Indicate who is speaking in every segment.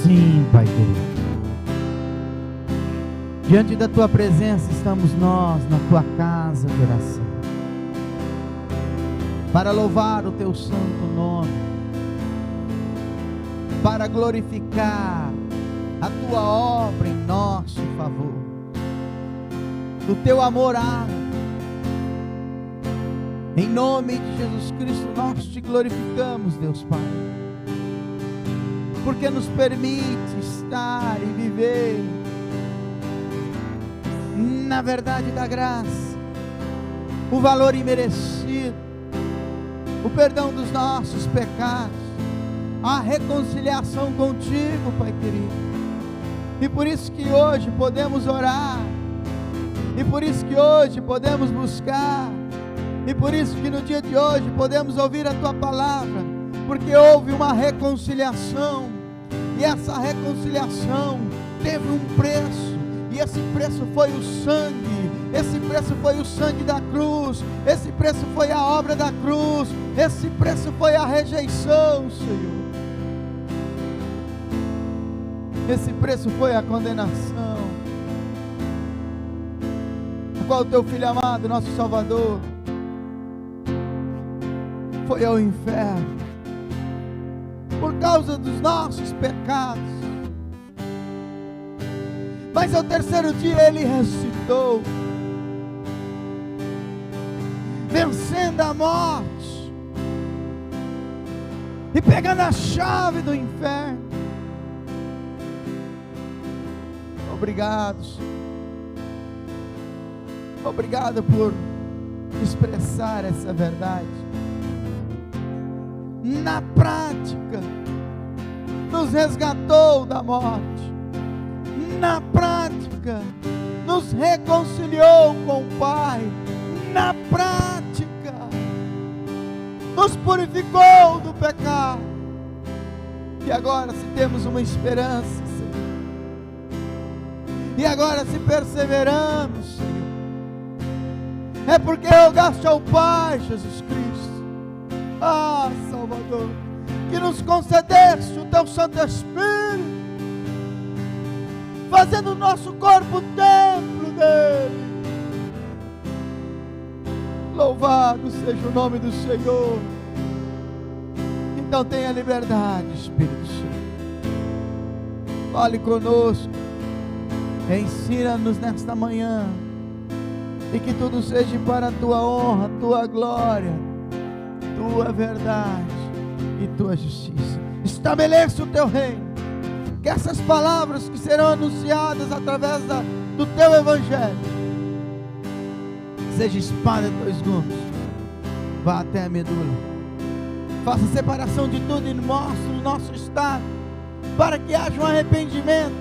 Speaker 1: Sim, Pai querido. Diante da Tua presença estamos nós, na Tua casa de oração, para louvar o Teu santo nome, para glorificar a Tua obra em nosso favor, do Teu amor ágape. Em nome de Jesus Cristo nós Te glorificamos, Deus Pai, porque nos permite estar e viver na verdade da graça, o valor imerecido, o perdão dos nossos pecados, a reconciliação contigo, Pai querido. E por isso que hoje podemos orar, e por isso que hoje podemos buscar, e por isso que no dia de hoje podemos ouvir a Tua palavra, porque houve uma reconciliação, e essa reconciliação teve um preço, e esse preço foi o sangue, esse preço foi o sangue da cruz, esse preço foi a obra da cruz, esse preço foi a rejeição, Senhor, esse preço foi a condenação, a qual o Teu Filho amado, nosso Salvador, foi ao inferno, por causa dos nossos pecados, mas ao terceiro dia Ele ressuscitou, vencendo a morte, e pegando a chave do inferno. Obrigado, Senhor. Obrigado por expressar essa verdade. Na prática, nos resgatou da morte. Na prática, nos reconciliou com o Pai. Na prática, nos purificou do pecado. E agora, se temos uma esperança, Senhor, e agora se perseveramos, Senhor, é porque rogaste ao Pai, Jesus Cristo, Salvador, que nos concedeste o Teu Santo Espírito, fazendo o nosso corpo o templo dele. Louvado seja o nome do Senhor. Então tenha liberdade, Espírito Santo, fale conosco, ensina-nos nesta manhã, e que tudo seja para a Tua honra, Tua glória, Tua verdade e Tua justiça. Estabeleça o Teu reino, que essas palavras que serão anunciadas através do Teu Evangelho, seja espada de 2 gumes, vá até a medula, faça separação de tudo e mostre o nosso estado, para que haja um arrependimento,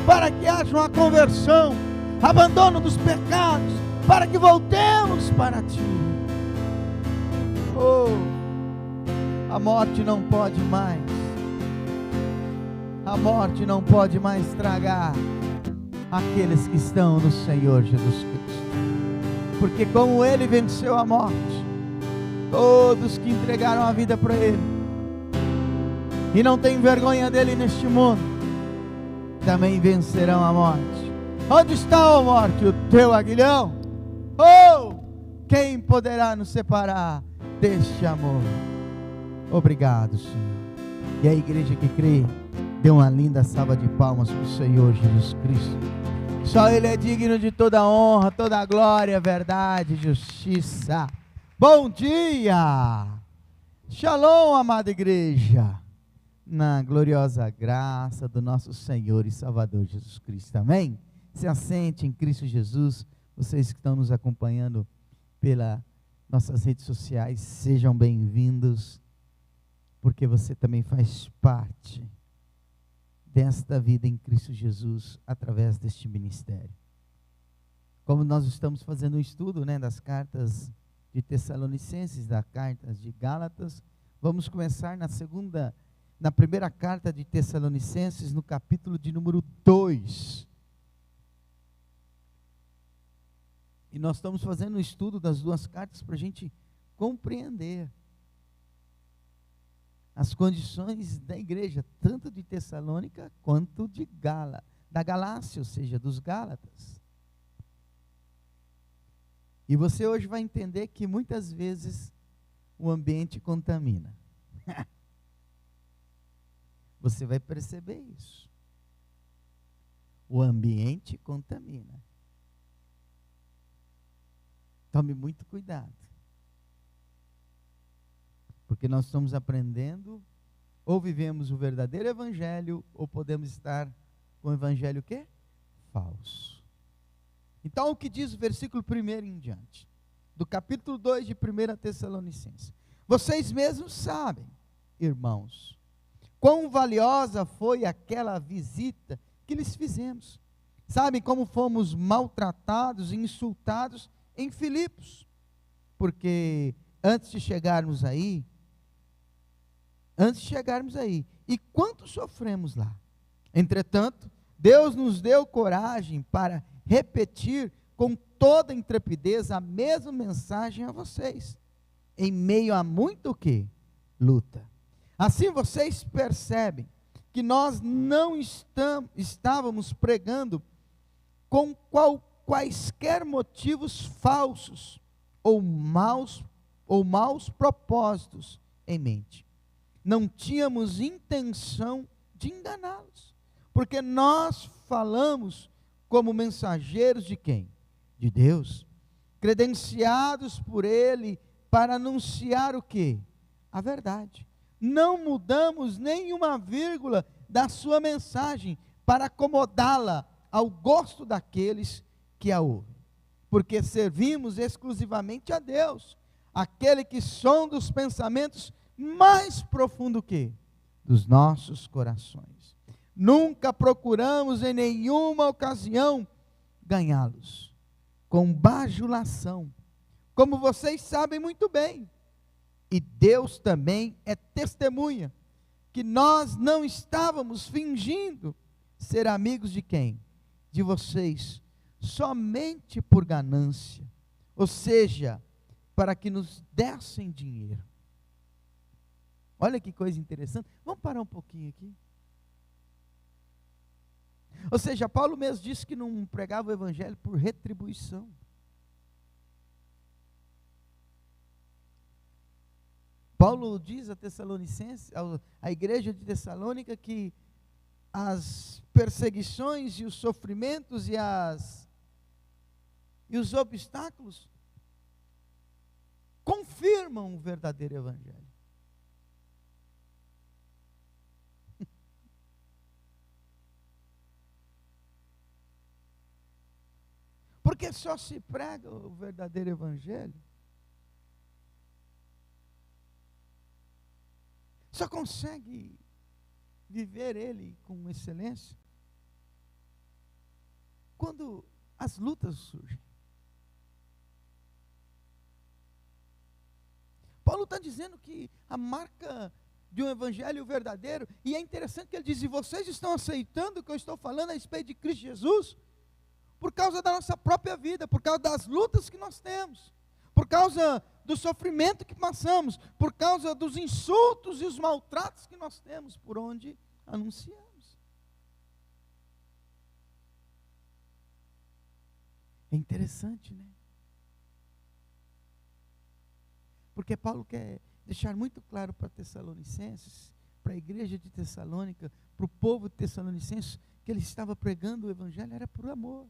Speaker 1: para que haja uma conversão, abandono dos pecados, para que voltemos para Ti. A morte não pode mais, a morte não pode mais tragar aqueles que estão no Senhor Jesus Cristo, porque como Ele venceu a morte, todos que entregaram a vida para Ele e não têm vergonha dEle neste mundo, também vencerão a morte. Onde está a morte? O teu aguilhão? Quem poderá nos separar deste amor? Obrigado, Senhor. E a igreja que crê, dê uma linda salva de palmas para o Senhor Jesus Cristo. Só Ele é digno de toda honra, toda glória, verdade, justiça. Bom dia! Shalom, amada igreja, na gloriosa graça do nosso Senhor e Salvador Jesus Cristo. Amém? Se assente em Cristo Jesus. Vocês que estão nos acompanhando pelas nossas redes sociais, sejam bem-vindos, porque você também faz parte desta vida em Cristo Jesus, através deste ministério. Como nós estamos fazendo um estudo, das cartas de Tessalonicenses, das cartas de Gálatas, vamos começar na primeira carta de Tessalonicenses, no capítulo de número 2. E nós estamos fazendo um estudo das 2 cartas para a gente compreender as condições da igreja, tanto de Tessalônica quanto da Galácia, ou seja, dos Gálatas. E você hoje vai entender que muitas vezes o ambiente contamina. Você vai perceber isso. O ambiente contamina. Tome muito cuidado. Porque nós estamos aprendendo, ou vivemos o verdadeiro evangelho, ou podemos estar com o evangelho o quê? Falso. Então, o que diz o versículo 1 em diante, do capítulo 2 de 1 Tessalonicenses. Vocês mesmos sabem, irmãos, quão valiosa foi aquela visita que lhes fizemos. Sabem como fomos maltratados e insultados em Filipos. Porque antes de chegarmos aí, e quanto sofremos lá. Entretanto, Deus nos deu coragem para repetir com toda intrepidez a mesma mensagem a vocês, em meio a muito o quê? Luta. Assim vocês percebem que nós não estávamos pregando com quaisquer motivos falsos ou maus propósitos em mente. Não tínhamos intenção de enganá-los, porque nós falamos como mensageiros de quem? De Deus, credenciados por Ele para anunciar o quê? A verdade. Não mudamos nenhuma vírgula da sua mensagem para acomodá-la ao gosto daqueles que a ouvem, porque servimos exclusivamente a Deus, aquele que sonda os pensamentos mais profundo que dos nossos corações. Nunca procuramos em nenhuma ocasião ganhá-los com bajulação, como vocês sabem muito bem, e Deus também é testemunha que nós não estávamos fingindo ser amigos de quem? De vocês, somente por ganância, ou seja, para que nos dessem dinheiro. Olha que coisa interessante. Vamos parar um pouquinho aqui. Ou seja, Paulo mesmo disse que não pregava o evangelho por retribuição. Paulo diz a Tessalonicenses, à igreja de Tessalônica, que as perseguições e os sofrimentos e os obstáculos confirmam o verdadeiro evangelho. Porque só se prega o verdadeiro evangelho, só consegue viver ele com excelência quando as lutas surgem. Paulo está dizendo que a marca de um evangelho verdadeiro, e é interessante que ele diz: e vocês estão aceitando o que eu estou falando a respeito de Cristo Jesus? Por causa da nossa própria vida, por causa das lutas que nós temos, por causa do sofrimento que passamos, por causa dos insultos e os maltratos que nós temos por onde anunciamos. É interessante, né? Porque Paulo quer deixar muito claro para Tessalonicenses, para a igreja de Tessalônica, para o povo de Tessalonicenses, que ele estava pregando o evangelho era por amor.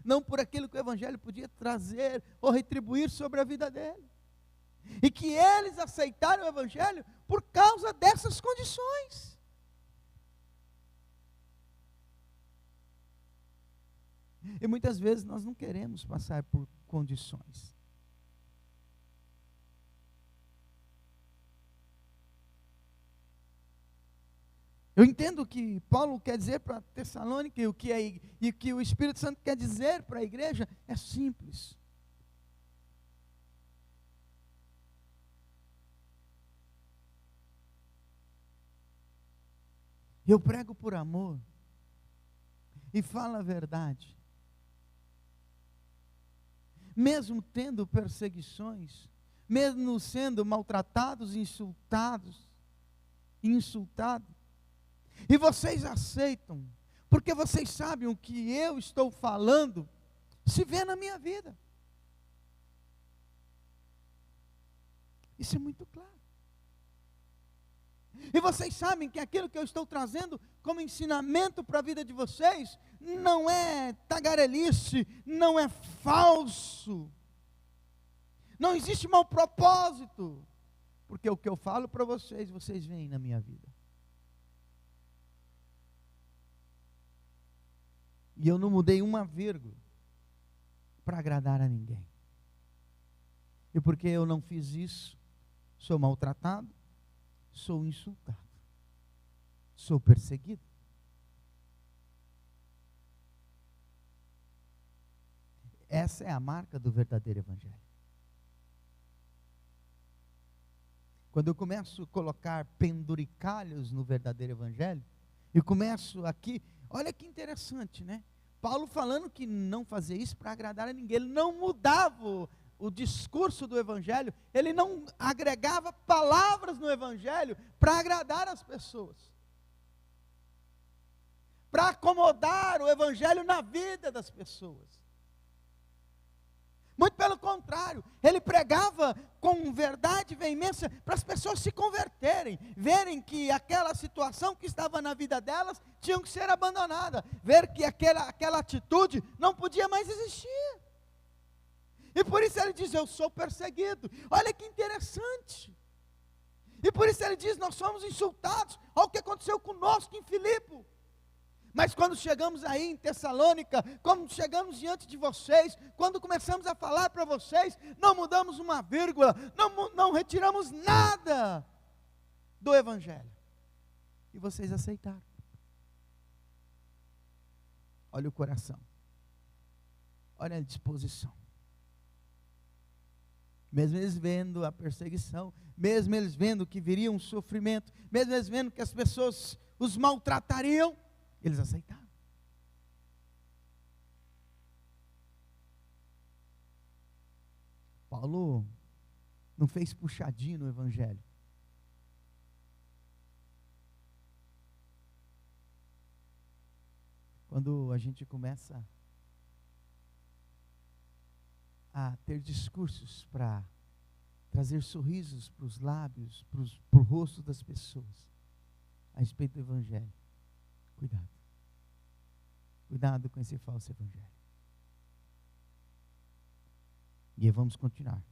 Speaker 1: Não por aquilo que o evangelho podia trazer ou retribuir sobre a vida dele. E que eles aceitaram o evangelho por causa dessas condições. E muitas vezes nós não queremos passar por condições. Eu entendo o que Paulo quer dizer para Tessalônica e o que o Espírito Santo quer dizer para a igreja é simples. Eu prego por amor e falo a verdade. Mesmo tendo perseguições, mesmo sendo maltratados, insultados, e vocês aceitam, porque vocês sabem o que eu estou falando, se vê na minha vida. Isso é muito claro. E vocês sabem que aquilo que eu estou trazendo como ensinamento para a vida de vocês, não é tagarelice, não é falso. Não existe mau propósito. Porque o que eu falo para vocês, vocês veem na minha vida. E eu não mudei uma vírgula para agradar a ninguém. E porque eu não fiz isso, sou maltratado, sou insultado, sou perseguido. Essa é a marca do verdadeiro evangelho. Quando eu começo a colocar penduricalhos no verdadeiro evangelho, e começo aqui, olha que interessante, né? Paulo falando que não fazia isso para agradar a ninguém, ele não mudava o discurso do evangelho, ele não agregava palavras no evangelho para agradar as pessoas, para acomodar o evangelho na vida das pessoas. Muito pelo contrário, ele pregava com verdade e veemência para as pessoas se converterem, verem que aquela situação que estava na vida delas tinha que ser abandonada, ver que aquela atitude não podia mais existir. E por isso ele diz, eu sou perseguido. Olha que interessante. E por isso ele diz, nós somos insultados. Olha o que aconteceu conosco em Filipe. Mas quando chegamos aí em Tessalônica, quando chegamos diante de vocês, quando começamos a falar para vocês, não mudamos uma vírgula, não retiramos nada do evangelho. E vocês aceitaram. Olha o coração. Olha a disposição. Mesmo eles vendo a perseguição, mesmo eles vendo que viria um sofrimento, mesmo eles vendo que as pessoas os maltratariam, eles aceitaram. Paulo não fez puxadinho no evangelho. Quando a gente começa a ter discursos para trazer sorrisos para os lábios, para o rosto das pessoas, a respeito do evangelho, cuidado. Cuidado com esse falso evangelho. E aí vamos continuar.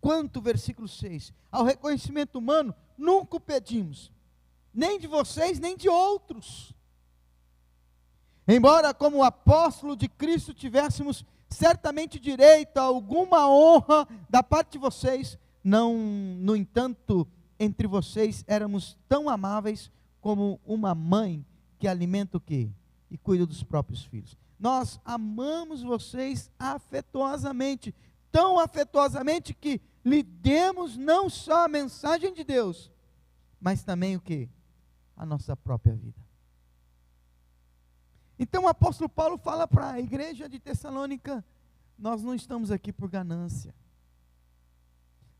Speaker 1: Quanto, versículo 6, ao reconhecimento humano, nunca o pedimos, nem de vocês, nem de outros. Embora como apóstolo de Cristo tivéssemos certamente direito a alguma honra da parte de vocês, não, no entanto, entre vocês éramos tão amáveis como uma mãe que alimenta o quê? E cuida dos próprios filhos. Nós amamos vocês afetuosamente, tão afetuosamente que lhe demos não só a mensagem de Deus, mas também o quê? A nossa própria vida. Então o apóstolo Paulo fala para a igreja de Tessalônica, nós não estamos aqui por ganância,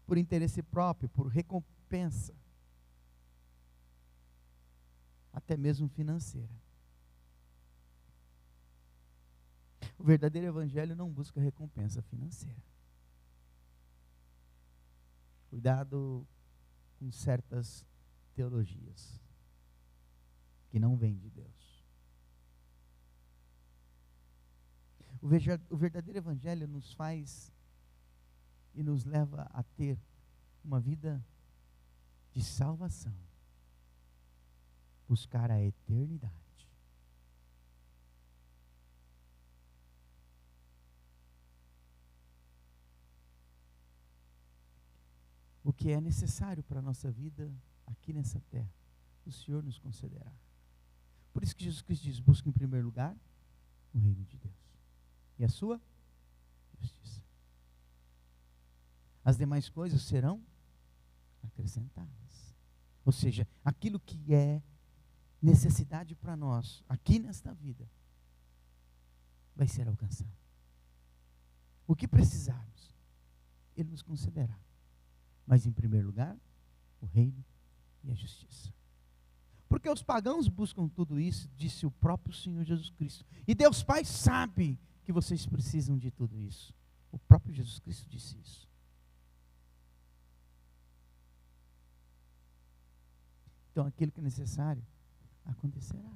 Speaker 1: por interesse próprio, por recompensa, até mesmo financeira. O verdadeiro evangelho não busca recompensa financeira. Cuidado com certas teologias que não vêm de Deus. O verdadeiro evangelho nos faz e nos leva a ter uma vida de salvação, buscar a eternidade. O que é necessário para a nossa vida aqui nessa terra, o Senhor nos concederá. Por isso que Jesus Cristo diz, busque em primeiro lugar o reino de Deus e a sua justiça. As demais coisas serão acrescentadas. Ou seja, aquilo que é necessidade para nós, aqui nesta vida, vai ser alcançado. o que precisarmos, Ele nos concederá. Mas em primeiro lugar, o reino e a justiça. Porque os pagãos buscam tudo isso, disse o próprio Senhor Jesus Cristo. E Deus Pai sabe que vocês precisam de tudo isso. O próprio Jesus Cristo disse isso. Então aquilo que é necessário acontecerá.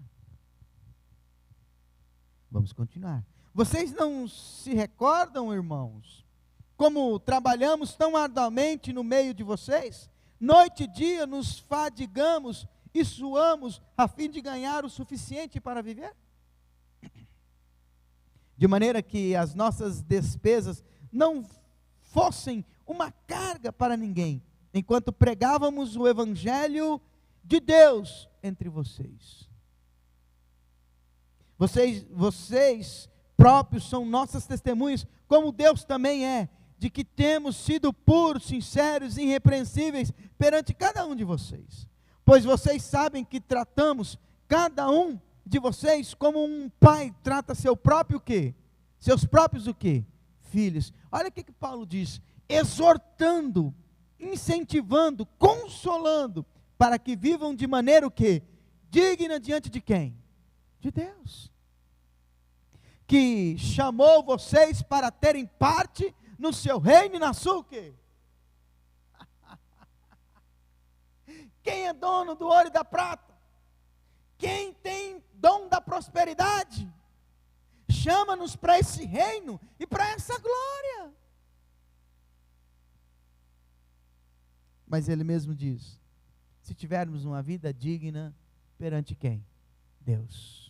Speaker 1: Vamos continuar. Vocês não se recordam, irmãos, como trabalhamos tão arduamente no meio de vocês? Noite e dia nos fadigamos e suamos a fim de ganhar o suficiente para viver? De maneira que as nossas despesas não fossem uma carga para ninguém, enquanto pregávamos o evangelho de Deus entre vocês. Vocês próprios são nossas testemunhas, como Deus também é, de que temos sido puros, sinceros e irrepreensíveis perante cada um de vocês. Pois vocês sabem que tratamos cada um de vocês como um pai trata seu próprio quê? Seus próprios o quê? Filhos. Olha o que Paulo diz: exortando, incentivando, consolando, para que vivam de maneira o quê? Digna diante de quem? De Deus. Que chamou vocês para terem parte no seu reino e na sua o quê? Quem é dono do ouro e da prata? Quem tem dom da prosperidade? Chama-nos para esse reino e para essa glória. Mas ele mesmo diz: se tivermos uma vida digna perante quem? Deus.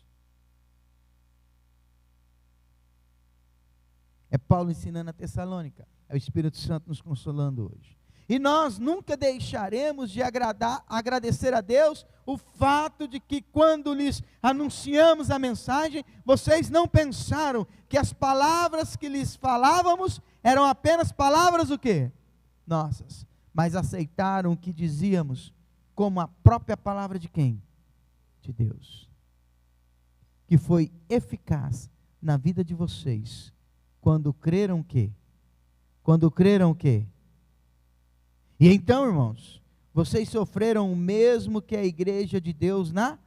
Speaker 1: É Paulo ensinando a Tessalônica, é o Espírito Santo nos consolando hoje. E nós nunca deixaremos de agradecer a Deus o fato de que quando lhes anunciamos a mensagem, vocês não pensaram que as palavras que lhes falávamos eram apenas palavras o quê? Nossas. Mas aceitaram o que dizíamos como a própria palavra de quem? De Deus. Que foi eficaz na vida de vocês, quando creram o quê? Quando creram o quê? E então, irmãos, vocês sofreram o mesmo que a igreja de Deus na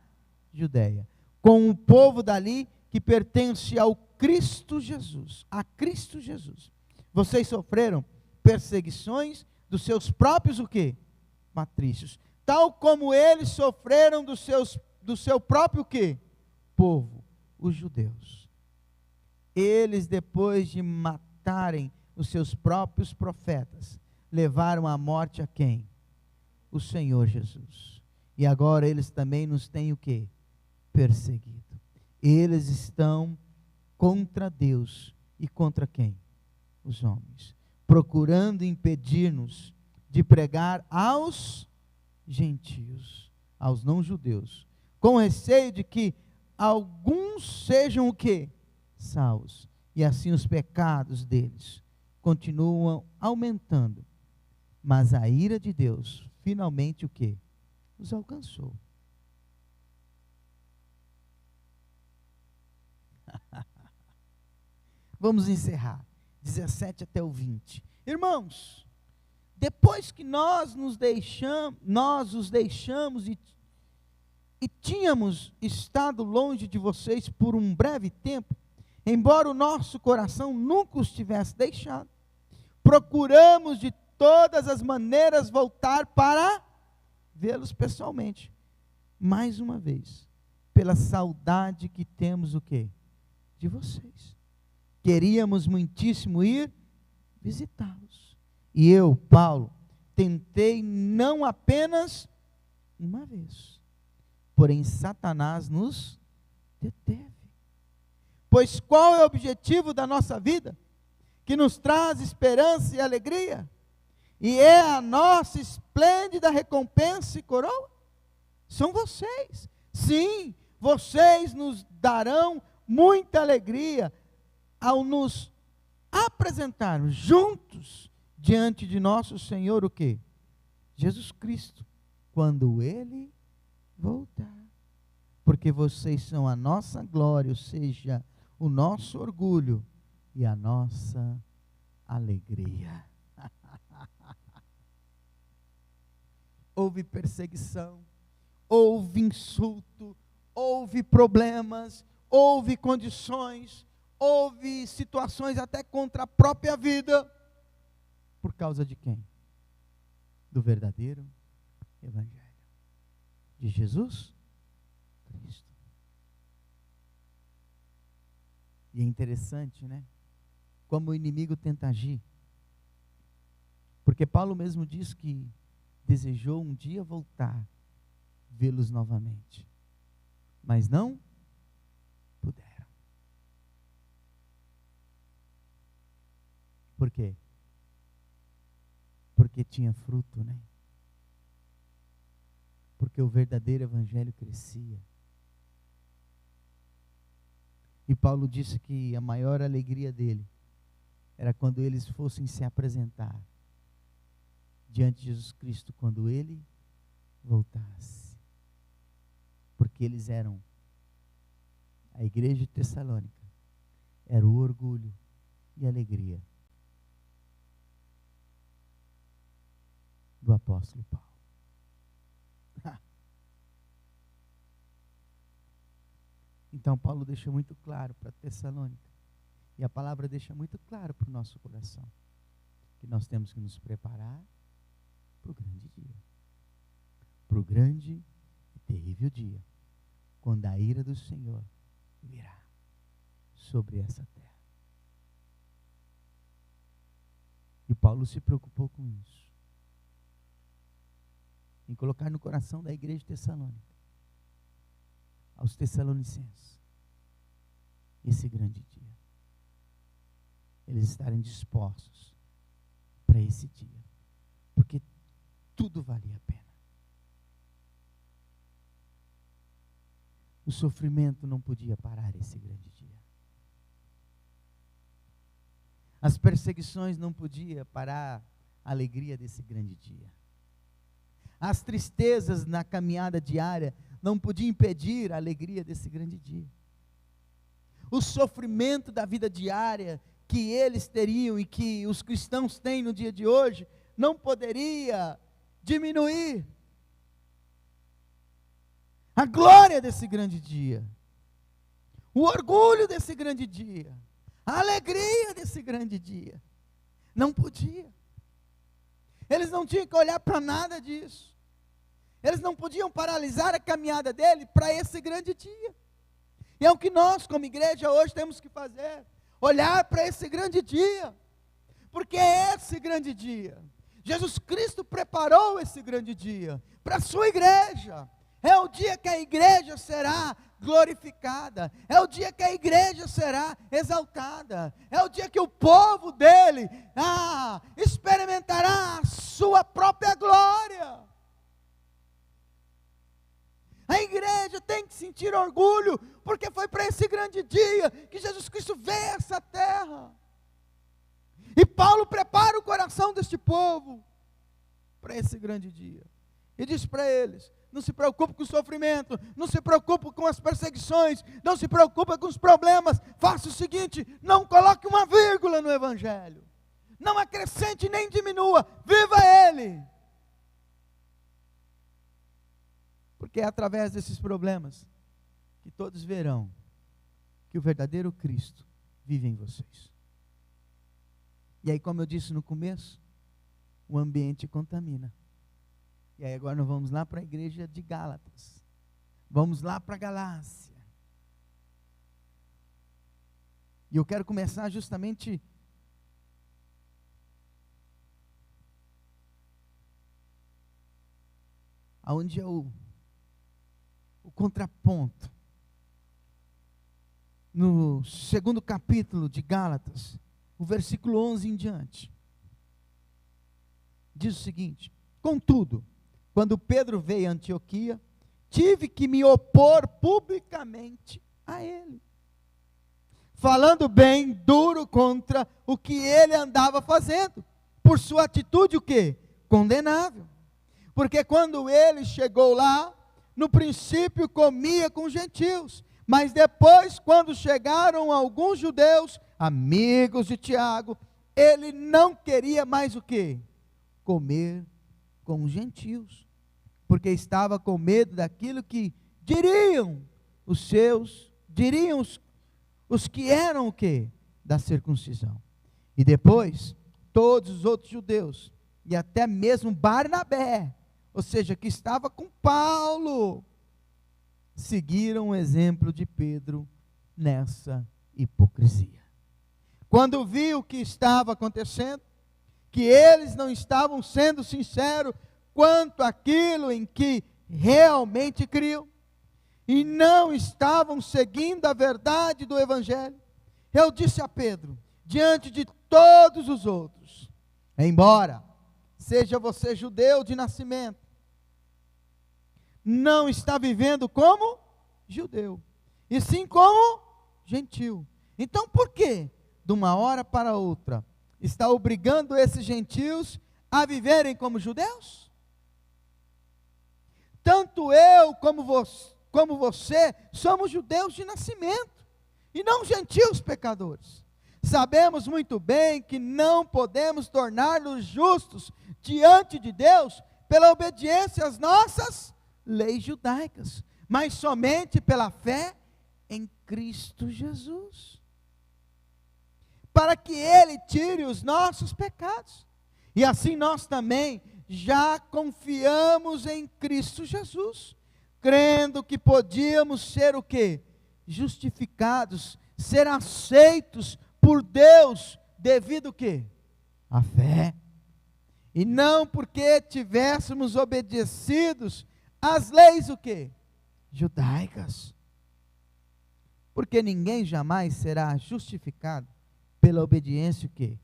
Speaker 1: Judeia, com o povo dali que pertence ao Cristo Jesus, a Cristo Jesus. Vocês sofreram perseguições dos seus próprios o quê? Patrícios, tal como eles sofreram do seu próprio o quê? Povo, os judeus. Eles, depois de matarem os seus próprios profetas, levaram à morte a quem? O Senhor Jesus. E agora eles também nos têm o quê? Perseguido. Eles estão contra Deus e contra quem? Os homens. Procurando impedir-nos de pregar aos gentios, aos não-judeus, com receio de que alguns sejam o quê? Salvos. E assim os pecados deles continuam aumentando. Mas a ira de Deus, finalmente o quê? Os alcançou. Vamos encerrar. 17 até o 20. Irmãos, depois que nós os deixamos e tínhamos estado longe de vocês por um breve tempo, embora o nosso coração nunca os tivesse deixado, procuramos de todas as maneiras voltar para vê-los pessoalmente, mais uma vez, pela saudade que temos o quê? De vocês. Queríamos muitíssimo ir visitá-los. E eu, Paulo, tentei não apenas uma vez, porém Satanás nos deteve. Pois qual é o objetivo da nossa vida? Que nos traz esperança e alegria? E é a nossa esplêndida recompensa e coroa? São vocês. Sim, vocês nos darão muita alegria ao nos apresentarmos juntos diante de nosso Senhor o quê? Jesus Cristo, quando Ele voltar. Porque vocês são a nossa glória, ou seja, o nosso orgulho e a nossa alegria. Houve perseguição, houve insulto, houve problemas, houve condições, houve situações até contra a própria vida. Por causa de quem? Do verdadeiro Evangelho de Jesus Cristo. E é interessante, né? Como o inimigo tenta agir. Porque Paulo mesmo diz que desejou um dia voltar, vê-los novamente. Mas não puderam. Por quê? Porque tinha fruto, né? Porque o verdadeiro evangelho crescia. E Paulo disse que a maior alegria dele era quando eles fossem se apresentar diante de Jesus Cristo, quando ele voltasse. Porque eles eram, a igreja de Tessalônica, era o orgulho e a alegria do apóstolo Paulo. Então Paulo deixa muito claro para Tessalônica, e a palavra deixa muito claro para o nosso coração, que nós temos que nos preparar para o grande dia, para o grande e terrível dia, quando a ira do Senhor virá sobre essa terra. E Paulo se preocupou com isso, em colocar no coração da igreja de Tessalônica, aos Tessalonicenses, esse grande dia. Eles estarem dispostos para esse dia, porque tudo valia a pena. O sofrimento não podia parar esse grande dia. As perseguições não podiam parar a alegria desse grande dia. As tristezas na caminhada diária não podiam impedir a alegria desse grande dia. O sofrimento da vida diária que eles teriam e que os cristãos têm no dia de hoje não poderia diminuir a glória desse grande dia, o orgulho desse grande dia, a alegria desse grande dia. Não podia. Eles não tinham que olhar para nada disso. Eles não podiam paralisar a caminhada dele para esse grande dia. E é o que nós, como igreja, hoje temos que fazer. Olhar para esse grande dia. Porque é esse grande dia. Jesus Cristo preparou esse grande dia para a sua igreja. É o dia que a igreja será glorificada. É o dia que a igreja será exaltada. É o dia que o povo dele experimentará a sua própria glória. A igreja tem que sentir orgulho, porque foi para esse grande dia que Jesus Cristo veio a essa terra. E Paulo prepara o coração deste povo para esse grande dia. E diz para eles: não se preocupe com o sofrimento, não se preocupe com as perseguições, não se preocupe com os problemas. Faça o seguinte: não coloque uma vírgula no evangelho. Não acrescente nem diminua, viva ele. Porque é através desses problemas que todos verão que o verdadeiro Cristo vive em vocês. E aí, como eu disse no começo, o ambiente contamina. E aí agora nós vamos lá para a igreja de Gálatas. Vamos lá para a Galácia. E eu quero começar justamente aonde é o contraponto. No segundo capítulo de Gálatas, o versículo 11 em diante, diz o seguinte: contudo, quando Pedro veio a Antioquia, tive que me opor publicamente a ele, falando bem duro contra o que ele andava fazendo, por sua atitude o quê? Condenável. Porque quando ele chegou lá, no princípio comia com gentios, mas depois, quando chegaram alguns judeus, amigos de Tiago, ele não queria mais o quê? Comer com os gentios, porque estava com medo daquilo que diriam os que eram o quê? Da circuncisão. E depois, todos os outros judeus, e até mesmo Barnabé, ou seja, que estava com Paulo, seguiram o exemplo de Pedro nessa hipocrisia. Quando viu o que estava acontecendo, que eles não estavam sendo sinceros quanto àquilo em que realmente criam, e não estavam seguindo a verdade do Evangelho, eu disse a Pedro, diante de todos os outros, embora seja você judeu de nascimento, não está vivendo como judeu, e sim como gentil. Então por que, de uma hora para outra, está obrigando esses gentios a viverem como judeus? Tanto eu como você somos judeus de nascimento, e não gentios pecadores. Sabemos muito bem que não podemos tornar-nos justos diante de Deus pela obediência às nossas leis judaicas, mas somente pela fé em Cristo Jesus, para que Ele tire os nossos pecados, e assim nós também já confiamos em Cristo Jesus, crendo que podíamos ser o quê? Justificados, ser aceitos por Deus, devido o quê? A fé, e não porque tivéssemos obedecidos às leis o quê? Judaicas, porque ninguém jamais será justificado pela obediência o quê?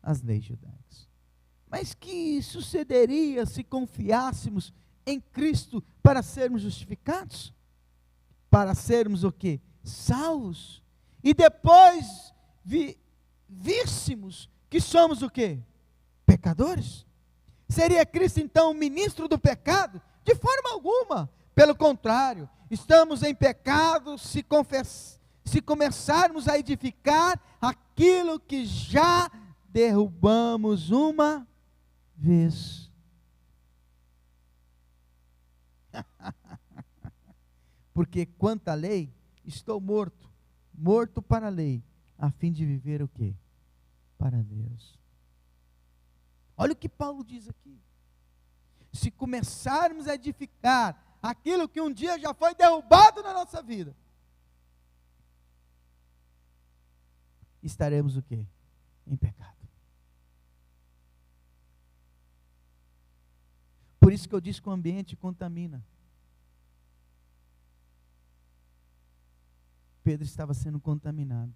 Speaker 1: Às leis judaicas. Mas que sucederia se confiássemos em Cristo para sermos justificados? Para sermos o quê? Salvos. E depois víssemos que somos o quê? Pecadores? Seria Cristo então o ministro do pecado? De forma alguma. Pelo contrário, estamos em pecado se começarmos a edificar aquilo que já derrubamos uma vez. Porque quanto à lei, estou morto para a lei, a fim de viver o quê? Para Deus. Olha o que Paulo diz aqui. Se começarmos a edificar aquilo que um dia já foi derrubado na nossa vida, estaremos o quê? Em pecado. Por isso que eu disse que o ambiente contamina. Pedro estava sendo contaminado.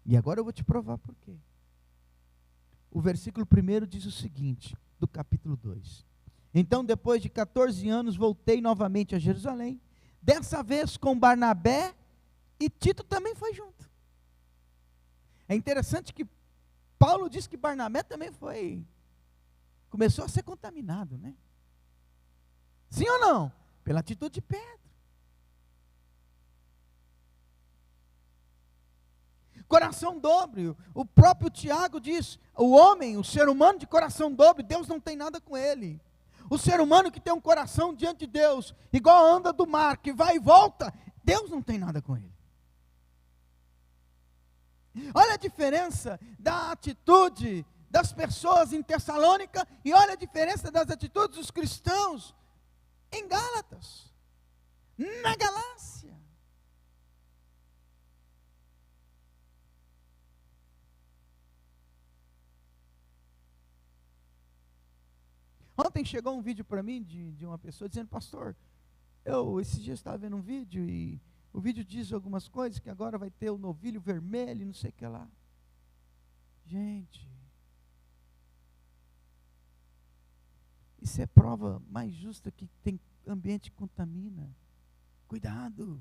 Speaker 1: E agora eu vou te provar por quê. O versículo 1 diz o seguinte, do capítulo 2. Então, depois de 14 anos, voltei novamente a Jerusalém, dessa vez com Barnabé, e Tito também foi junto. É interessante que Paulo diz que Barnabé também começou a ser contaminado, né? Sim ou não? Pela atitude de Pedro. Coração dobre, o próprio Tiago diz, o homem, o ser humano de coração dobre, Deus não tem nada com ele. O ser humano que tem um coração diante de Deus, igual a onda do mar, que vai e volta, Deus não tem nada com ele. Olha a diferença da atitude das pessoas em Tessalônica, e olha a diferença das atitudes dos cristãos em Gálatas, na Galácia. Ontem chegou um vídeo para mim de uma pessoa dizendo, pastor, esses dias estava vendo um vídeo e o vídeo diz algumas coisas, que agora vai ter o novilho vermelho, não sei o que lá. Gente, isso é prova mais justa que tem ambiente que contamina. Cuidado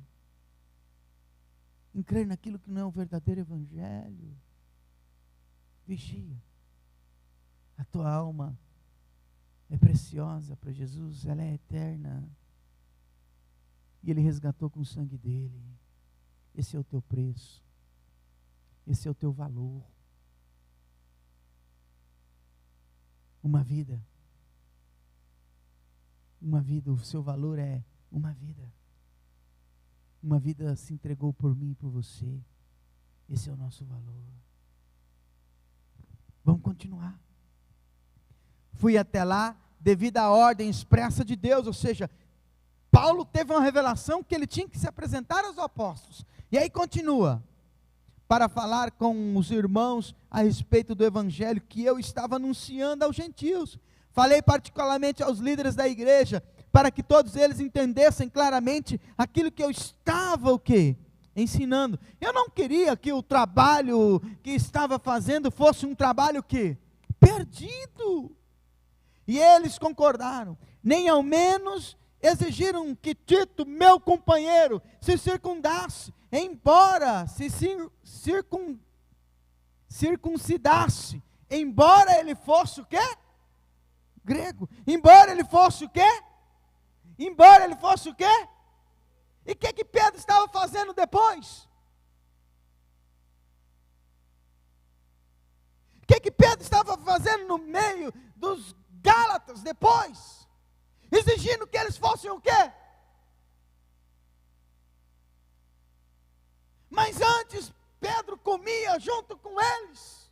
Speaker 1: em crer naquilo que não é o verdadeiro evangelho. Vigia. A tua alma é preciosa para Jesus, ela é eterna. E Ele resgatou com o sangue dele. Esse é o teu preço. Esse é o teu valor. Uma vida. Uma vida, o seu valor é uma vida. Uma vida se entregou por mim e por você. Esse é o nosso valor. Vamos continuar. Fui até lá devido à ordem expressa de Deus, ou seja, Paulo teve uma revelação que ele tinha que se apresentar aos apóstolos. E aí continua, para falar com os irmãos a respeito do evangelho que eu estava anunciando aos gentios. Falei particularmente aos líderes da igreja, para que todos eles entendessem claramente aquilo que eu estava, o quê? Ensinando. Eu não queria que o trabalho que estava fazendo fosse um trabalho que perdido. E eles concordaram, nem ao menos exigiram que Tito, meu companheiro, se circundasse, embora se circuncidasse, embora ele fosse o quê? Grego. Embora ele fosse o quê? Embora ele fosse o quê? E o que Pedro estava fazendo depois? O que Pedro estava fazendo no meio dos Gálatas depois? Exigindo que eles fossem o quê? Mas antes Pedro comia junto com eles.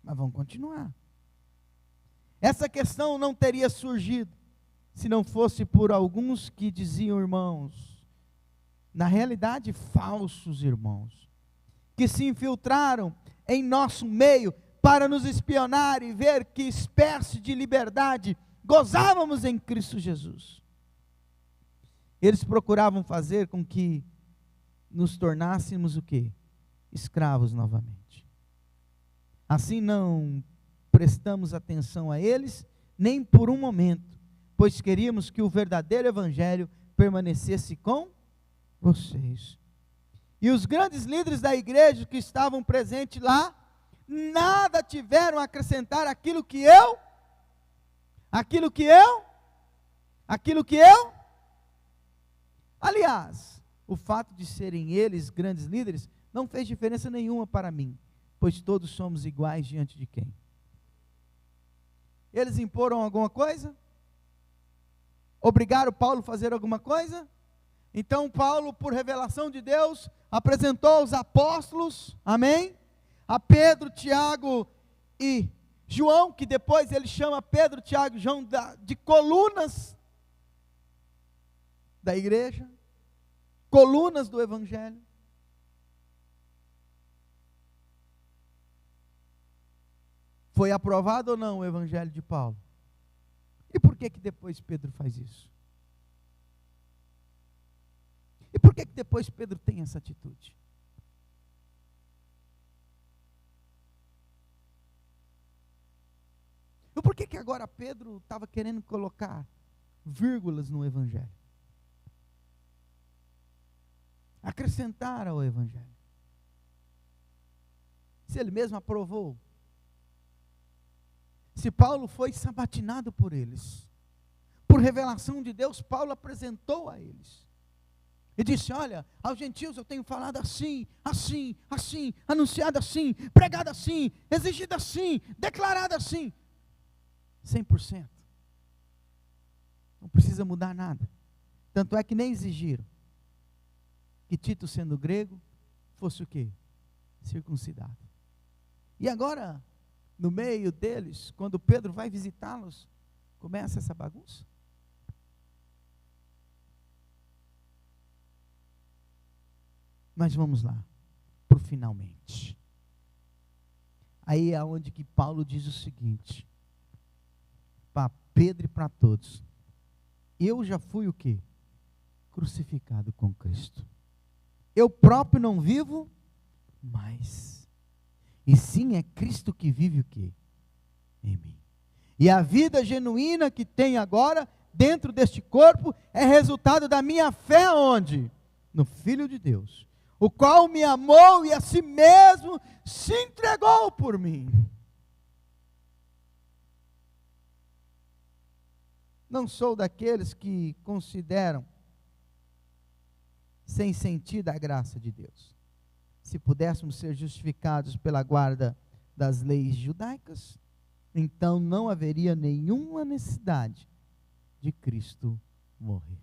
Speaker 1: Mas vamos continuar. Essa questão não teria surgido se não fosse por alguns que diziam irmãos, na realidade falsos irmãos, que se infiltraram em nosso meio para nos espionar e ver que espécie de liberdade gozávamos em Cristo Jesus. Eles procuravam fazer com que nos tornássemos o quê? Escravos novamente. Assim não prestamos atenção a eles, nem por um momento, pois queríamos que o verdadeiro evangelho permanecesse com vocês. E os grandes líderes da igreja que estavam presentes lá, nada tiveram a acrescentar aquilo que eu, aliás, o fato de serem eles grandes líderes, não fez diferença nenhuma para mim, pois todos somos iguais diante de quem? Eles imporam alguma coisa? Obrigaram Paulo a fazer alguma coisa? Então Paulo, por revelação de Deus, apresentou os apóstolos, amém? A Pedro, Tiago e João, que depois ele chama Pedro, Tiago e João de colunas da igreja, colunas do evangelho. Foi aprovado ou não o evangelho de Paulo? E por que depois Pedro faz isso? E por que depois Pedro tem essa atitude? E por que agora Pedro estava querendo colocar vírgulas no evangelho? Acrescentar ao evangelho. Se ele mesmo aprovou. Se Paulo foi sabatinado por eles, por revelação de Deus, Paulo apresentou a eles. E disse, olha, aos gentios eu tenho falado assim, assim, assim, anunciado assim, pregado assim, exigido assim, declarado assim. 100%. Não precisa mudar nada. Tanto é que nem exigiram que Tito, sendo grego, fosse o quê? Circuncidado. E agora, no meio deles, quando Pedro vai visitá-los, começa essa bagunça. Mas vamos lá, para o finalmente. Aí é onde que Paulo diz o seguinte, para Pedro e para todos, eu já fui o quê? Crucificado com Cristo. Eu próprio não vivo mais, e sim é Cristo que vive o quê? Em mim. E a vida genuína que tenho agora, dentro deste corpo, é resultado da minha fé onde? No Filho de Deus, o qual me amou e a si mesmo se entregou por mim. Não sou daqueles que consideram sem sentido a graça de Deus. Se pudéssemos ser justificados pela guarda das leis judaicas, então não haveria nenhuma necessidade de Cristo morrer.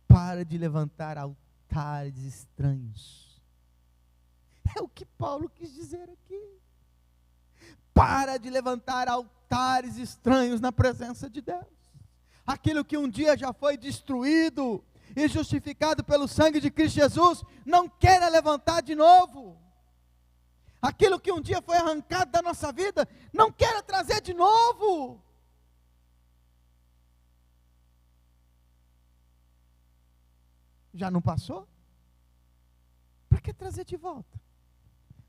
Speaker 1: Para de levantar altares estranhos. É o que Paulo quis dizer aqui. Para de levantar altares estranhos na presença de Deus. Aquilo que um dia já foi destruído e justificado pelo sangue de Cristo Jesus, não queira levantar de novo. Aquilo que um dia foi arrancado da nossa vida, não queira trazer de novo. Já não passou? Para que trazer de volta?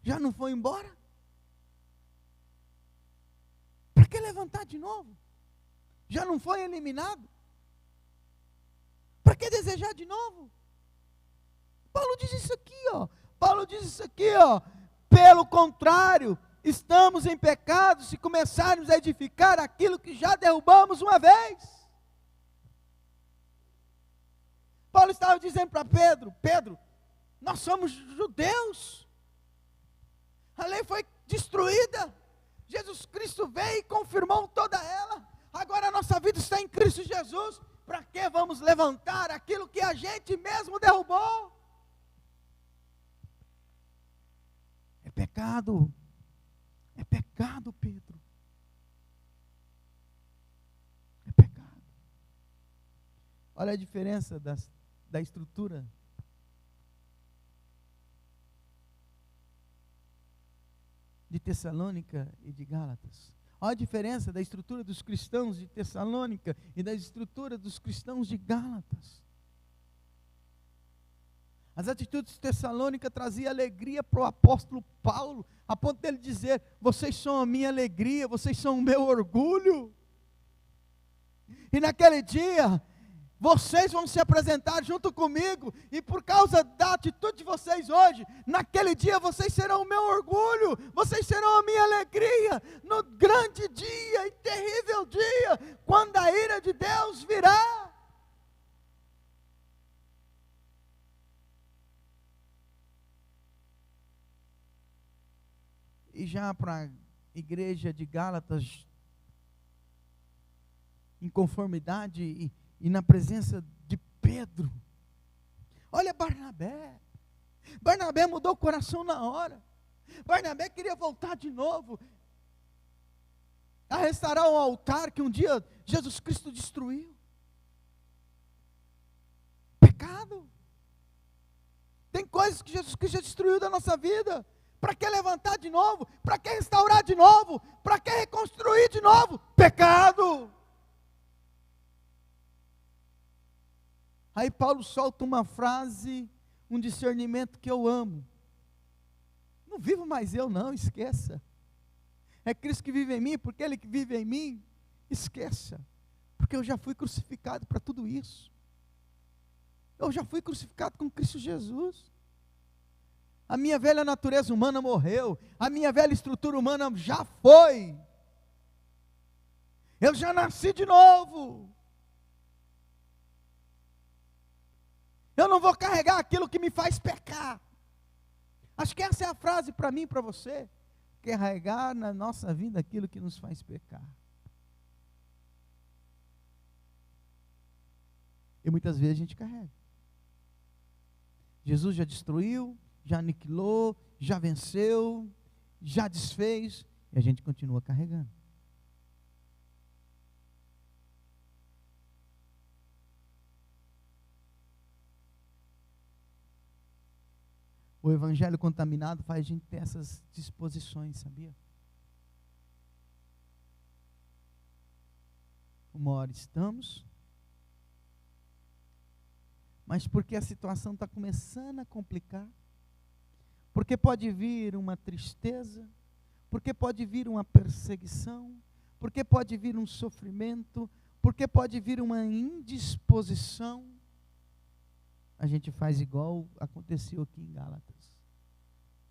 Speaker 1: Já não foi embora? Para que levantar de novo? Já não foi eliminado? Para que desejar de novo? Paulo diz isso aqui, ó. Paulo diz isso aqui, ó. Pelo contrário, estamos em pecado se começarmos a edificar aquilo que já derrubamos uma vez. Paulo estava dizendo para Pedro: Pedro, nós somos judeus. A lei foi destruída. Jesus Cristo veio e confirmou toda ela. Agora a nossa vida está em Cristo Jesus. Para que vamos levantar aquilo que a gente mesmo derrubou? É pecado. É pecado, Pedro. É pecado. Olha a diferença da estrutura. De Tessalônica e de Gálatas. Olha a diferença da estrutura dos cristãos de Tessalônica e da estrutura dos cristãos de Gálatas. As atitudes de Tessalônica traziam alegria para o apóstolo Paulo, a ponto dele dizer: vocês são a minha alegria, vocês são o meu orgulho. E naquele dia, vocês vão se apresentar junto comigo, e por causa da atitude de vocês hoje, naquele dia vocês serão o meu orgulho, vocês serão a minha alegria, no grande dia e terrível dia, quando a ira de Deus virá. E já para a igreja de Gálatas, em conformidade e na presença de Pedro, olha Barnabé. Barnabé mudou o coração na hora. Barnabé queria voltar de novo a restaurar um altar que um dia Jesus Cristo destruiu. Pecado. Tem coisas que Jesus Cristo já destruiu da nossa vida. Para que levantar de novo? Para que restaurar de novo? Para que reconstruir de novo? Pecado. Aí Paulo solta uma frase, um discernimento que eu amo. Não vivo mais eu não, esqueça. É Cristo que vive em mim, porque Ele que vive em mim, esqueça. Porque eu já fui crucificado para tudo isso. Eu já fui crucificado com Cristo Jesus. A minha velha natureza humana morreu. A minha velha estrutura humana já foi. Eu já nasci de novo. Eu não vou carregar aquilo que me faz pecar. Acho que essa é a frase para mim e para você. Carregar na nossa vida aquilo que nos faz pecar. E muitas vezes a gente carrega. Jesus já destruiu, já aniquilou, já venceu, já desfez, e a gente continua carregando. O evangelho contaminado faz a gente ter essas disposições, sabia? Uma hora estamos, mas porque a situação está começando a complicar, porque pode vir uma tristeza, porque pode vir uma perseguição, porque pode vir um sofrimento, porque pode vir uma indisposição, a gente faz igual aconteceu aqui em Gálatas,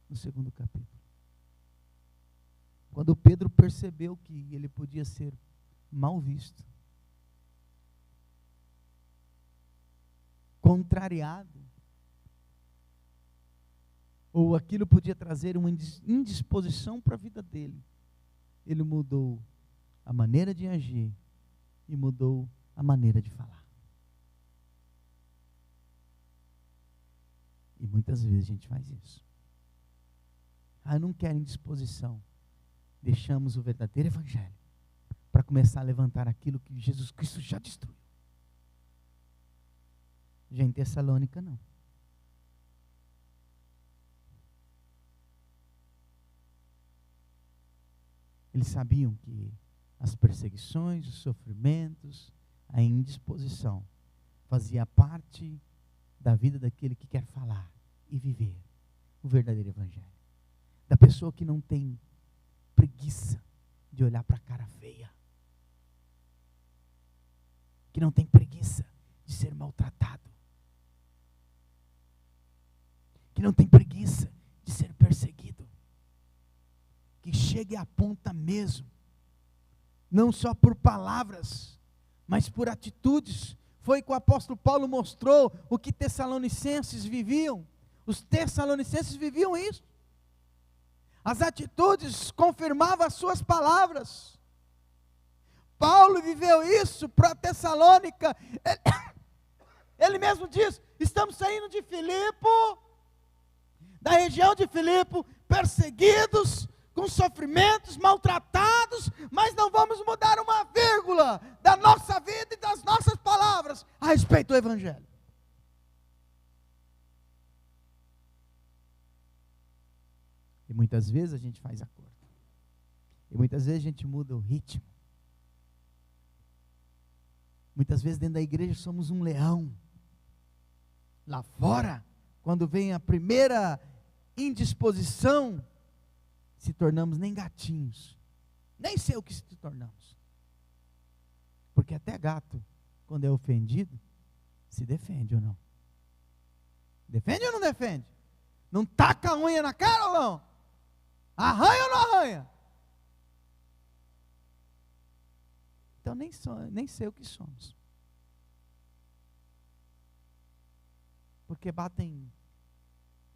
Speaker 1: no 2º capítulo. Quando Pedro percebeu que ele podia ser mal visto, contrariado, ou aquilo podia trazer uma indisposição para a vida dele, ele mudou a maneira de agir e mudou a maneira de falar. E muitas vezes a gente faz isso. Eu não quero indisposição. Deixamos o verdadeiro evangelho para começar a levantar aquilo que Jesus Cristo já destruiu. Já em Tessalônica, não. Eles sabiam que as perseguições, os sofrimentos, a indisposição fazia parte da vida daquele que quer falar e viver o verdadeiro evangelho. Da pessoa que não tem preguiça de olhar para a cara feia. Que não tem preguiça de ser maltratado. Que não tem preguiça de ser perseguido. Que chegue à ponta mesmo, não só por palavras, mas por atitudes. Foi que o apóstolo Paulo mostrou o que Tessalonicenses viviam. Os Tessalonicenses viviam isso. As atitudes confirmavam as suas palavras. Paulo viveu isso para Tessalônica. Ele mesmo diz: estamos saindo de Filipe, da região de Filipe, perseguidos, com sofrimentos, maltratados, mas não vamos mudar uma vírgula da nossa vida e das nossas palavras a respeito do evangelho. E muitas vezes a gente faz acordo. E muitas vezes a gente muda o ritmo. Muitas vezes dentro da igreja somos um leão. Lá fora, quando vem a primeira indisposição, se tornamos nem gatinhos. Nem sei o que se tornamos. Porque até gato, quando é ofendido, se defende ou não? Defende ou não defende? Não taca a unha na cara ou não? Arranha ou não arranha? Então nem sei o que somos. Porque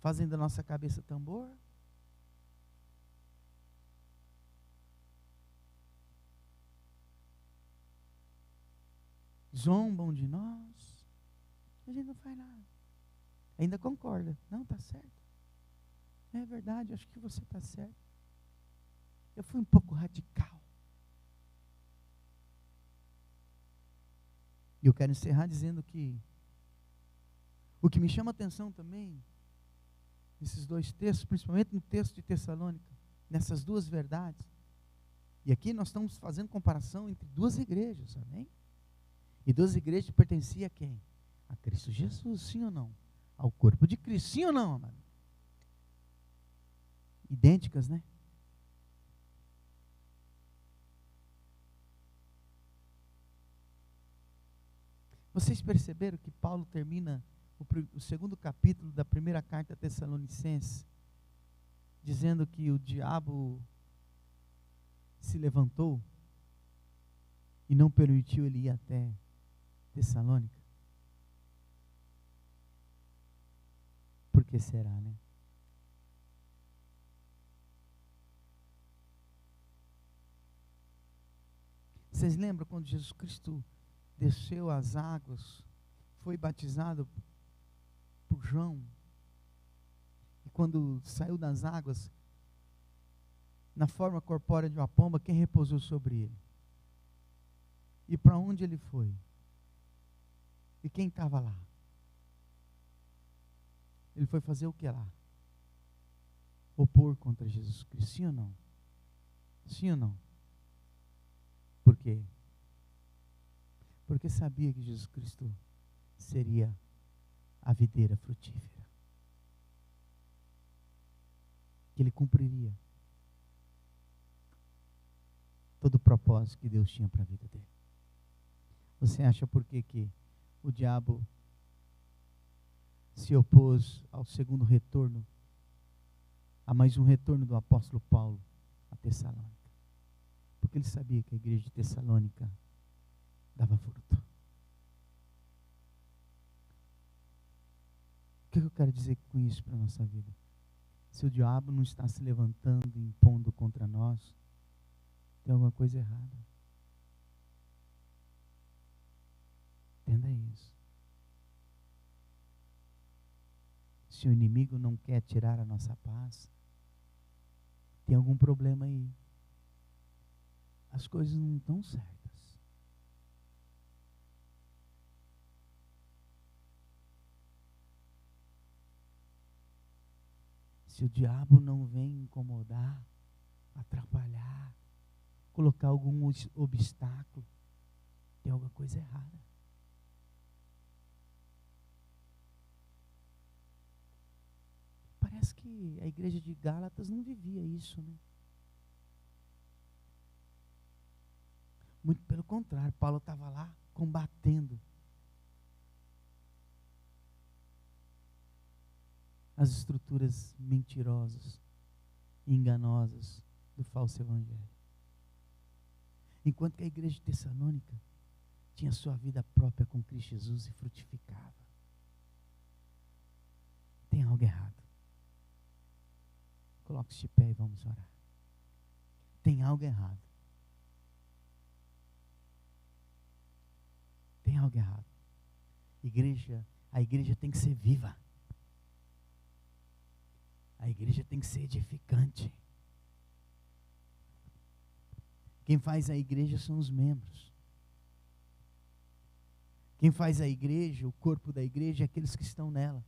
Speaker 1: fazem da nossa cabeça tambor. Zombam de nós. A gente não faz nada. Ainda concorda. Não, está certo. É verdade, acho que você está certo. Eu fui um pouco radical. E eu quero encerrar dizendo que o que me chama a atenção também, nesses dois textos, principalmente no texto de Tessalônica, nessas duas verdades, e aqui nós estamos fazendo comparação entre duas igrejas, amém? E duas igrejas pertenciam a quem? A Cristo Jesus, sim ou não? Ao corpo de Cristo, sim ou não, amado? Idênticas, né? Vocês perceberam que Paulo termina o segundo capítulo da primeira carta a Tessalonicenses, dizendo que o diabo se levantou e não permitiu ele ir até Tessalônica? Por que será, né? Vocês lembram quando Jesus Cristo desceu as águas, foi batizado por João, e quando saiu das águas, na forma corpórea de uma pomba, quem repousou sobre ele? E para onde ele foi? E quem estava lá? Ele foi fazer o que lá? Opor contra Jesus Cristo, sim ou não? Sim ou não? Por quê? Porque sabia que Jesus Cristo seria a videira frutífera. Que ele cumpriria todo o propósito que Deus tinha para a vida dele. Você acha por que o diabo se opôs ao segundo retorno, a mais um retorno do apóstolo Paulo a Tessalônica? Porque ele sabia que a igreja de Tessalônica dava fruto. O que eu quero dizer com isso para a nossa vida? Se o diabo não está se levantando, impondo contra nós, tem alguma coisa errada. Entenda isso. Se o inimigo não quer tirar a nossa paz, tem algum problema aí. As coisas não estão certas. Se o diabo não vem incomodar, atrapalhar, colocar algum obstáculo, tem alguma coisa errada. Parece que a igreja de Gálatas não vivia isso, né? Muito pelo contrário, Paulo estava lá combatendo as estruturas mentirosas, enganosas do falso evangelho. Enquanto que a igreja de Tessalônica tinha sua vida própria com Cristo Jesus e frutificava. Tem algo errado. Coloque-se de pé e vamos orar. Tem algo errado. Tem algo errado. A igreja tem que ser viva. A igreja tem que ser edificante. Quem faz a igreja são os membros. Quem faz a igreja, o corpo da igreja, é aqueles que estão nela.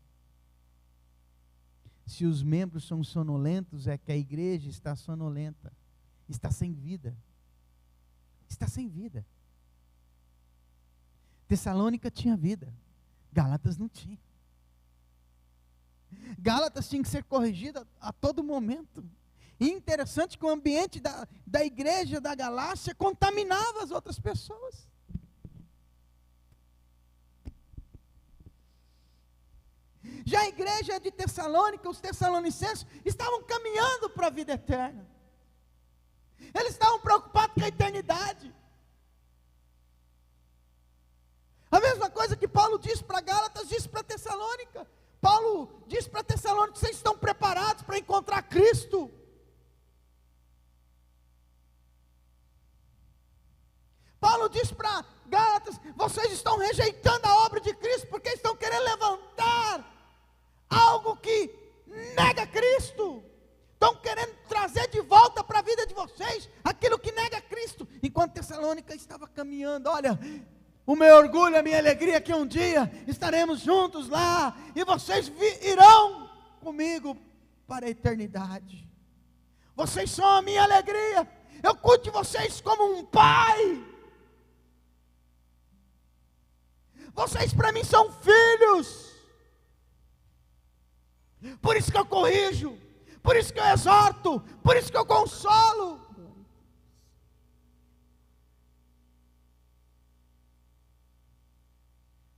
Speaker 1: Se os membros são sonolentos, é que a igreja está sonolenta, está sem vida. Está sem vida. Tessalônica tinha vida, Gálatas não tinha. Gálatas tinha que ser corrigida a todo momento. E interessante que o ambiente da igreja da Galácia contaminava as outras pessoas. Já a igreja de Tessalônica, os tessalonicenses, estavam caminhando para a vida eterna. Eles estavam preocupados com a eternidade. A mesma coisa que Paulo disse para Gálatas, disse para Tessalônica. Paulo disse para Tessalônica: vocês estão preparados para encontrar Cristo? Paulo disse para Gálatas: vocês estão rejeitando a obra de Cristo, porque estão querendo levantar algo que nega Cristo. Estão querendo trazer de volta para a vida de vocês aquilo que nega Cristo. Enquanto Tessalônica estava caminhando, olha, o meu orgulho, a minha alegria é que um dia estaremos juntos lá, e vocês irão comigo para a eternidade. Vocês são a minha alegria, eu cuido de vocês como um pai. Vocês para mim são filhos. Por isso que eu corrijo, por isso que eu exorto, por isso que eu consolo.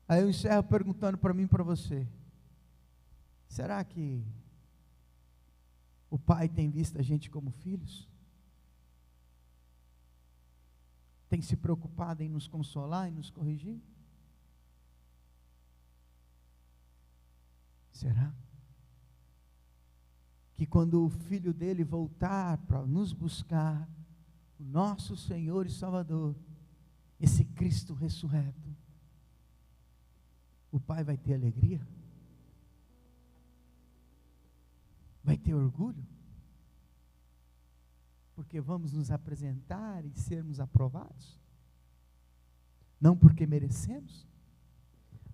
Speaker 1: Aí eu encerro perguntando para mim e para você: será que o Pai tem visto a gente como filhos? Tem se preocupado em nos consolar e nos corrigir? Será que quando o Filho dele voltar para nos buscar, o nosso Senhor e Salvador, esse Cristo ressurreto, o Pai vai ter alegria? Vai ter orgulho? Porque vamos nos apresentar e sermos aprovados? Não porque merecemos,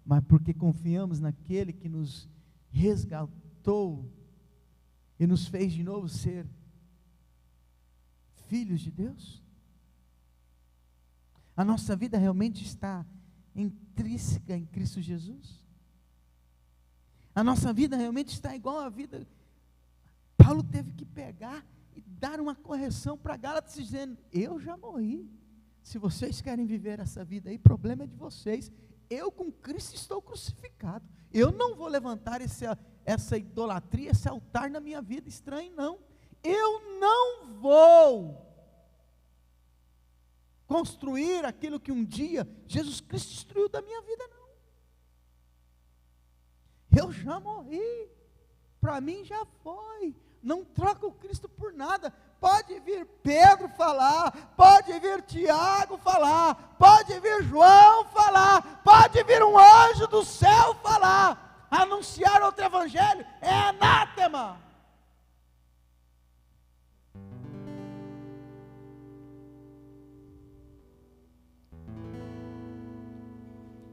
Speaker 1: mas porque confiamos naquele que nos resgatou e nos fez de novo ser filhos de Deus? A nossa vida realmente está intrínseca em Cristo Jesus? A nossa vida realmente está igual à vida? Paulo teve que pegar e dar uma correção para Gálatas, dizendo: eu já morri. Se vocês querem viver essa vida aí, problema é de vocês. Eu com Cristo estou crucificado. Eu não vou levantar essa idolatria, esse altar na minha vida, estranho não. Eu não vou construir aquilo que um dia Jesus Cristo destruiu da minha vida, não. Eu já morri, para mim já foi. Não troca o Cristo por nada. Pode vir Pedro falar, pode vir Tiago falar, pode vir João falar, pode vir um anjo do céu falar. Anunciar outro evangelho é anátema.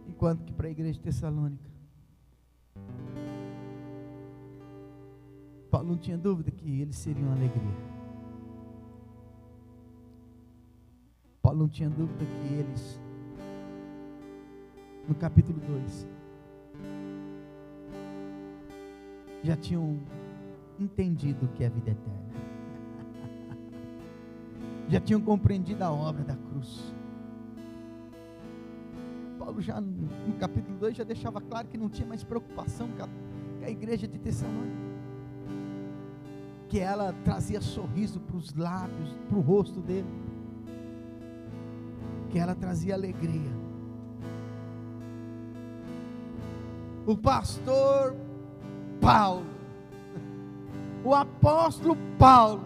Speaker 1: Enquanto que para a igreja de Tessalônica, Paulo não tinha dúvida que eles seriam uma alegria. Paulo não tinha dúvida que eles, no capítulo 2, já tinham entendido o que é a vida eterna. Já tinham compreendido a obra da cruz. Paulo já no capítulo 2 já deixava claro que não tinha mais preocupação com a igreja de Tessalônica, que ela trazia sorriso para os lábios, para o rosto dele, que ela trazia alegria. O pastor Paulo, o apóstolo Paulo,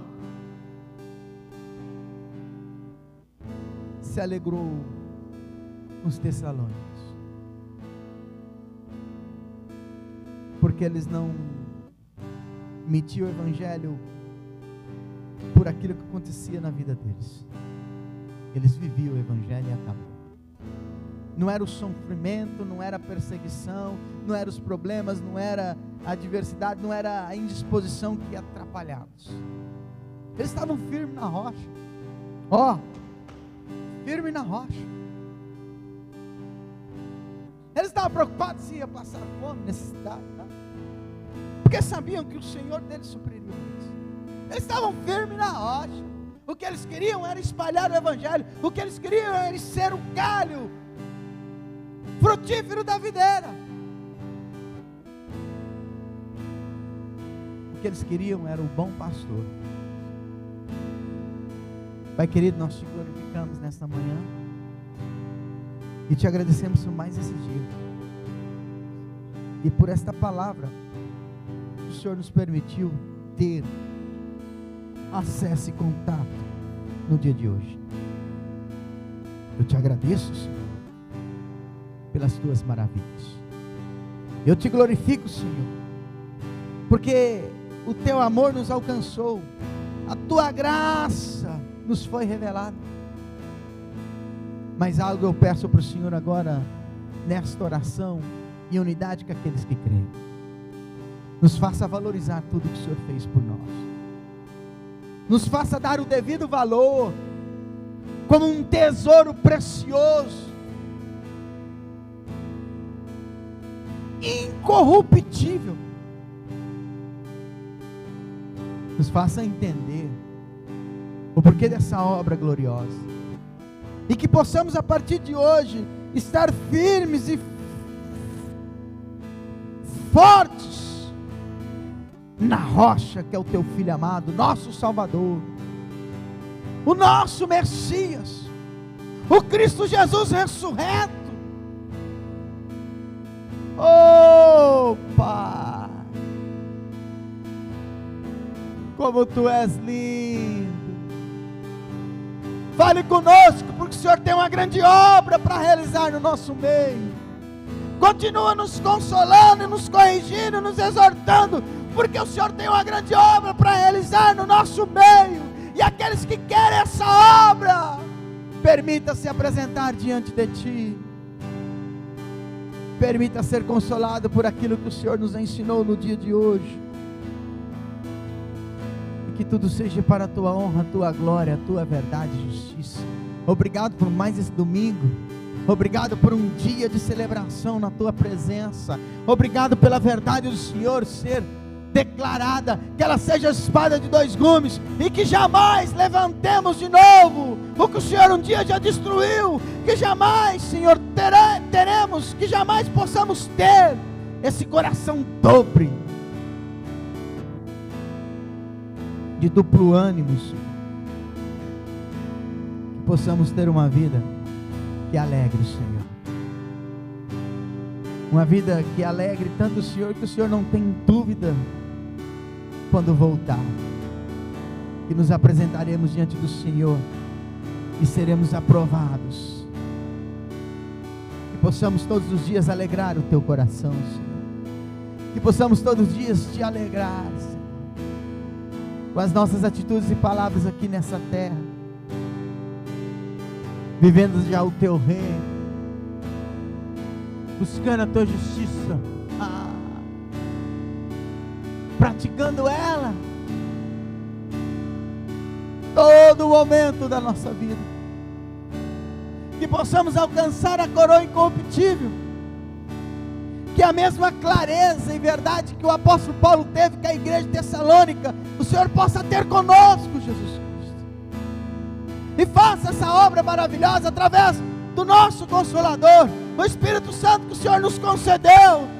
Speaker 1: se alegrou com os tessalônicos, porque eles não metiam o evangelho por aquilo que acontecia na vida deles. Eles viviam o evangelho e acabou. Não era o sofrimento, não era a perseguição, não eram os problemas, não era a adversidade, não era a indisposição que atrapalhava-os. Eles estavam firmes na rocha. Firme na rocha. Eles estavam preocupados se ia passar fome, necessidade, tá? Porque sabiam que o Senhor deles supriria eles. Eles estavam firmes na rocha. O que eles queriam era espalhar o evangelho. O que eles queriam era ser o galho frutífero da videira. O que eles queriam era o bom pastor. Pai querido, nós te glorificamos nesta manhã e te agradecemos por mais esse dia e por esta palavra que o Senhor nos permitiu ter acesso e contato no dia de hoje. Eu te agradeço, Senhor, pelas tuas maravilhas. Eu te glorifico, Senhor, porque o teu amor nos alcançou, a tua graça nos foi revelada. Mas algo eu peço para o Senhor agora, nesta oração, em unidade com aqueles que creem. Nos faça valorizar tudo que o Senhor fez por nós. Nos faça dar o devido valor, como um tesouro precioso, incorruptível. Nos faça entender o porquê dessa obra gloriosa, e que possamos a partir de hoje estar firmes e fortes na rocha que é o teu Filho amado, nosso Salvador, o nosso Messias, o Cristo Jesus ressurreto. Oh Pai, como tu és lindo. Fale conosco, porque o Senhor tem uma grande obra para realizar no nosso meio. Continua nos consolando, nos corrigindo, nos exortando, porque o Senhor tem uma grande obra para realizar no nosso meio. E aqueles que querem essa obra, permita-se apresentar diante de Ti. Permita ser consolado por aquilo que o Senhor nos ensinou no dia de hoje. Que tudo seja para a tua honra, a tua glória, a tua verdade e justiça. Obrigado por mais esse domingo. Obrigado por um dia de celebração na tua presença. Obrigado pela verdade do Senhor ser declarada, que ela seja espada de dois gumes, e que jamais levantemos de novo o que o Senhor um dia já destruiu. Que jamais, Senhor, teremos, que jamais possamos ter esse coração dobre, de duplo ânimo, Senhor. Que possamos ter uma vida que alegre o Senhor, uma vida que alegre tanto o Senhor, que o Senhor não tem dúvida quando voltar, que nos apresentaremos diante do Senhor e seremos aprovados, que possamos todos os dias alegrar o teu coração, Senhor, que possamos todos os dias te alegrar, Senhor, com as nossas atitudes e palavras aqui nessa terra, vivendo já o teu reino, buscando a tua justiça, praticando ela todo momento da nossa vida, que possamos alcançar a coroa incorruptível, que a mesma clareza e verdade que o apóstolo Paulo teve com a igreja de Tessalônica, o Senhor possa ter conosco, Jesus Cristo, e faça essa obra maravilhosa através do nosso Consolador, o Espírito Santo que o Senhor nos concedeu.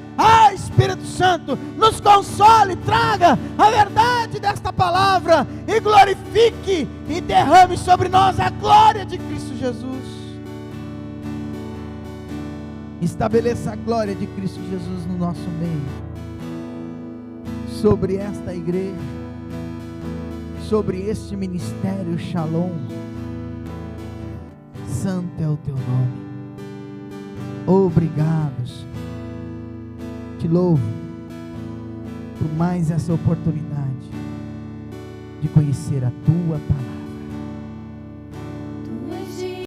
Speaker 1: Espírito Santo, nos console, traga a verdade desta palavra e glorifique e derrame sobre nós a glória de Cristo Jesus. Estabeleça a glória de Cristo Jesus no nosso meio, sobre esta igreja, sobre este ministério Shalom. Santo é o teu nome. Obrigado, Senhor. Te louvo por mais essa oportunidade de conhecer a tua palavra.